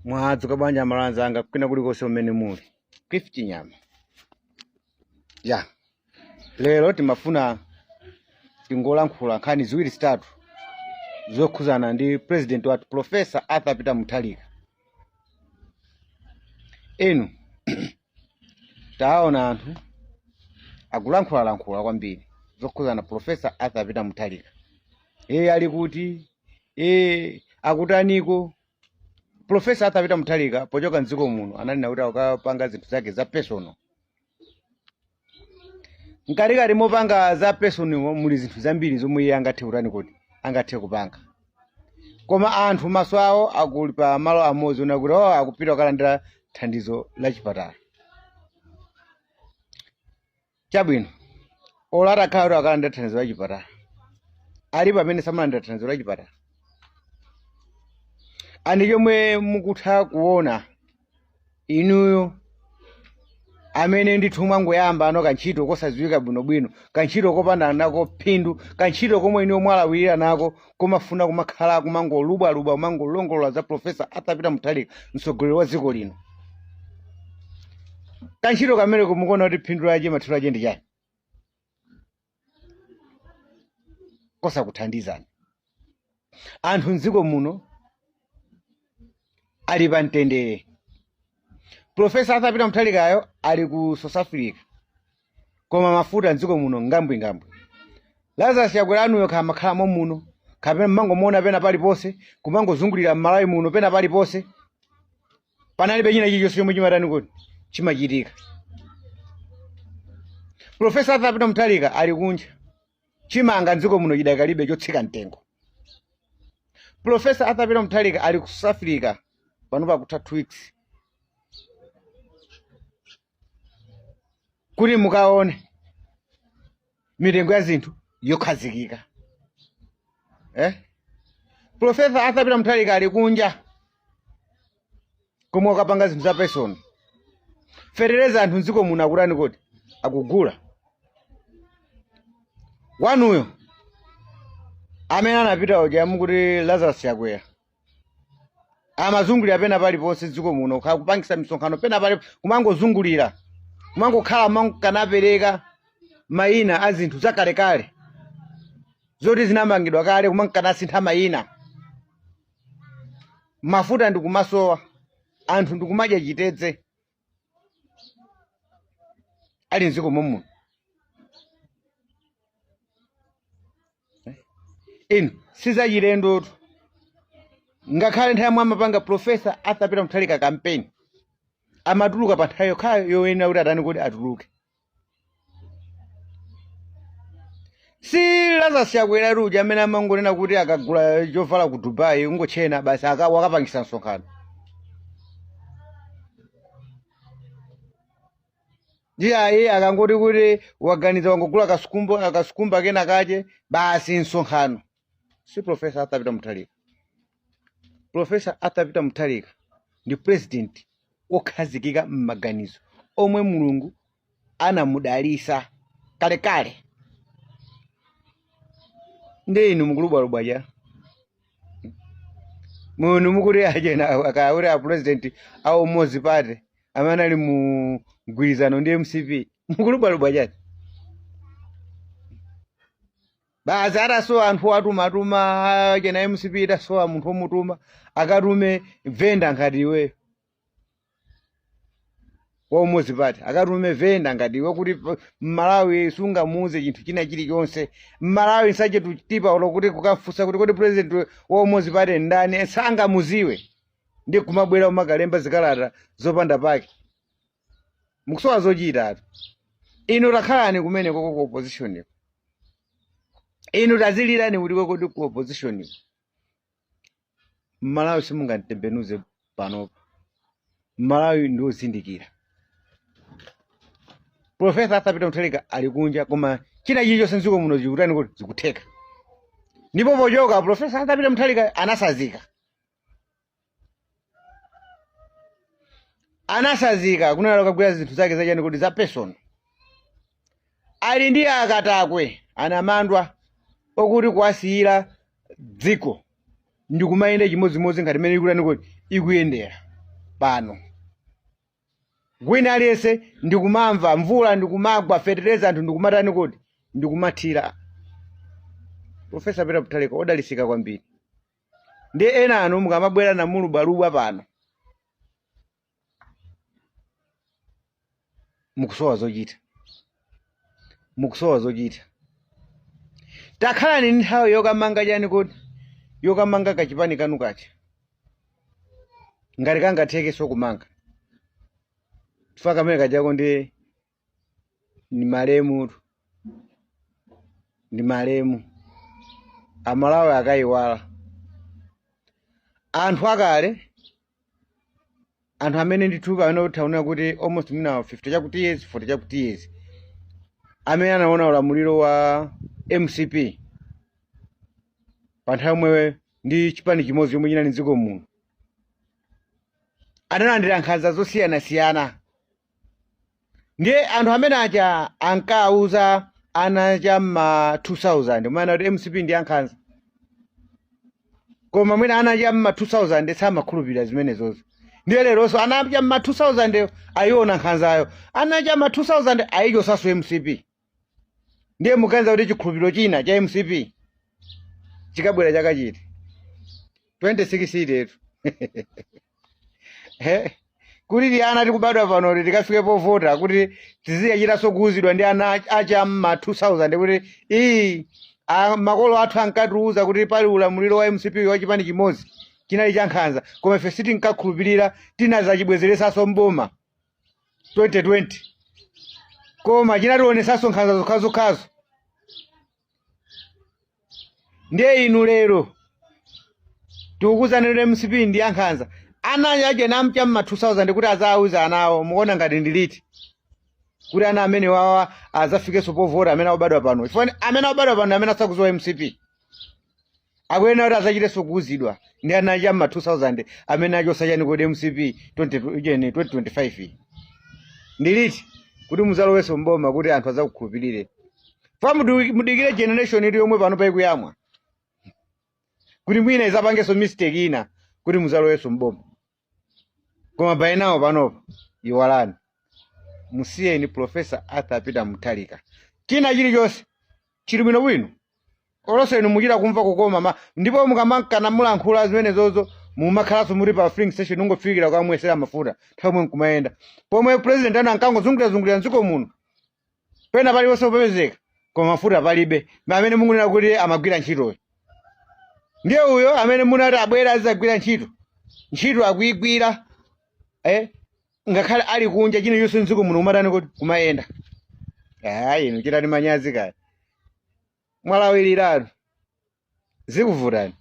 Mwadzuka banja malanza anga kwina kulikonse umene muli. Cliff Chinyama. Ya. Lero timafuna tingolankhula nkhani ziwiri zitatu zokhuzana ndi president wathu Professor Arthur Peter Mutharika. Enu taona anthu akulankhula kwambiri zokhuzana Professor Arthur Peter Mutharika. Ali kuti akutaniko Professor Arthur Peter Mutharika pochoka mdziko muno anali kuti akapanga zinthu zake za personal. Nkalikali mopanga za personal muli zinthu zambiri zomwe iye angathe kutani kuti angathe kupanga. Koma anthu maso awo akuli pa malo amodzi una kuti akupita kukalandira thandizo la chipatala. Chabwino. Olata khawo akalandira thandizo la chipatala. Ali pamene samalandira thandizo la chipatala. Ani yomwe mukutha kuona inuyo amene ndithu mwangoyamba ano kantchito kosadziwika bwinobwino, kantchito kopanda nako phindu, kantchito komwe iniyo mwalawirira nako komafuna kumakhala kumangolubwalubwa kumangolongolola za Professor Arthur Peter Mutharika mtsogoleri wa dziko lino. Kantchito kamene kumukuona kuti phindu lache mathero ache ndi chani? Kosakuthandizani. Anthu mdziko muno ali pa mtendere. Professor Arthur Peter Mutharikayo ali ku South Africa. Koma mafuta mdziko muno ngambwingambwe. Lazarus Chakweranuyo kamakhala muno, kapena mangomona pena paliponse, kumangozungulira m'Malawi muno pena paliponse. Panalibe china chilichonse chomwe chimatani kuti chimachitika. Professor Arthur Peter Mutharika ali kunja. Chimanga mdziko muno chidakalibe chotsika mtengo. Professor Arthur Peter Mutharika ali ku South Africa pano pakutha 2 weeks. Kuti mukaone mitengo ya zinthu yokhazikika. Professor Arthur Peter Mutharika ali kunja komwe akapanga zinthu za personal. Ferereza anthu mdziko muno akutani kuti akugula. Wanuyo amene anapita uja mukuti Lazarus Chakwera amazungulira pena paliponse dziko muno kupangisa misonkhano pena pali kumangozungulira kumangokhala mankanapereka mayina a zinthu zakalekale zoti zinamangidwa kale kumankanasintha mayina. Mafuta ndi kumasowa, anthu ndi kumadya chitedze ali mdziko muno. Inu sizachilendo ngakhale nthawi amapanga Professor Arthur Peter Mutharika campaign amatuluka pa nthawi yokhayo yoyenera kuti atani kuti atuluke. Si Lazarus Chakwera ruja amene amangonena kuti akagula chovala ku Dubai ungochena basi wakapangisa msonkhano. Iye akangoti kuti waganiza wangogula akasukumba kena kache basi msonkhano. Si Professor Arthur Peter Mutharika. Professor Arthur Peter Mutharika ndi president okhazikika m'maganizo omwe Mulungu anamudalisa kalekale. Ndi inu mukulubwalubwa ja. Muno mukuti ajena akawuri a president au Mozi Party amene ali mu mgwirizano ndi MCP. Mukulubwalubwa ja. Bazi atasowa anthu atuma chena MCP itasowa munthu omutuma akatume venda ngati iweyo. Wa Mozi Party akatume venda ngati iwe kuti Malawi sungamuze chinthu china chilichonse. Malawi sache tutipa lokuti kukafunsa kuti kodi president wa Mozi Party ndani sangamuziwe. Ndi kumabwera umakalemba zikalata zopanda pake. Mukusowa zochita atu. Inu takhalani kumene ku opposition. Inu tazilirani kuti kodi ku opposition. Malawi simungatembenuze panopa. Malawi ndi ozindikira. Professor Arthur Peter Mutharika ali kunja koma china chilichonse mdziko muno chikutani kuti zikutheka. Ndipo pochoka Professor Arthur Peter Mutharika anasazika. Anasazika kunala kugwira zinthu zake zachani kuti za personal. Ali ndi akatakwe anamandwa okuti kwasiyira dziko ndi kumayenda chimodzimodzi ngati mene ikutani kuti ikuyendera. pano gwina aliyense ndikumamva mvula ndikumagwa fertilizer anthu ndikumatani kuti ndikumathira. Profesa Peter Mutharika odalisika kwambiri. Ndi ena anu mukamabwera na mulubalubwa pano mukusowa zochita. Takhala ni nthawi yokamanga chani kuti yokamanga kachipani kanu kacha ngati kangathekenso kumanga chifukwa kamene kachako ndi malemu amalawi akayiwala anthu akale anthu amene ndithu amene utaona kuti almost mina 50 chakuti years 40 chakuti years amene anaona ulamuliro wa MCP pa nthawi yomwe ndi chipani chimodzi chomwe chinali m'dziko muno analandira nkhanza zosiyanasiyana. Ndiye anthu amene aja ankauza ana cha ma 2000 mwana kuti MCP ndi ankhanza koma mwina ana cha ma 2000 samakhulupirira zimenezozo. Ndiye leronso ana cha ma 2000 ayiona nkhanzayo ana cha ma 2000 ayichosanso MCP. Ndiye mukanza kuti chikhulupiriro china cha MCP chikabwera chaka chiti 26 yetu kuti ana tikubadwa pano tikafike povota kuti tiziyachitaso kuuzidwa ndi ana acha ma 2000 kuti makolo athu ankatiuza kuti pali ulamuliro wa MCP wa chipani chimodzi chinali cha nkhanza koma ife sitinkakhulupirira tinazachibwezeresanso mboma 2020 koma chinationetsanso nkhanza zokhazokhazo. Ndiye inu lero tikukuzanira MCP ndi ankhanza ana aje namcha ma 2000 kuti azauza anawo muona ngati ndiliti kuti ana amene wawa azafikeso povota amene obadwa pano chifukwa amene obadwa pano amene asakuzowa MCP akwena kuti azachiteso kuuzidwa ndi ana aje ma 2000 amene achosa chani kuti MCP 2025 ndiliti kuti muzaloweso mboma kuti anthu azakukhulupirire fa mudikire generation ili yomwe pano paikuyamwa kuti mwina izapangeso mistake ina kuti muzaloweso mboma koma bainawo panopa iwalani musiyeni Profesa Arthur Peter Mutharika. China chilichonse chili bwino olonso inu muchita kumva kukoma ndipo mukamakana mulankhula zimenezozo mumakhalaso muri pa filling station ungofikira kwamwesera mafuta nthawi mwe nkumayenda pomwe president ana ankangozungulira mdziko muno pena paliwonse popezeka koma mafuta palibe amene mungunena kuti amagwira ntchitoyo. Ndiye uyo amene munati abwera azagwira ntchito akuyigwira ngakhale ali kunja chino yonse mdziko muno umatani kuti kumayenda. Inu chitani manyazi kaya mwalawiriraru zikuvutani.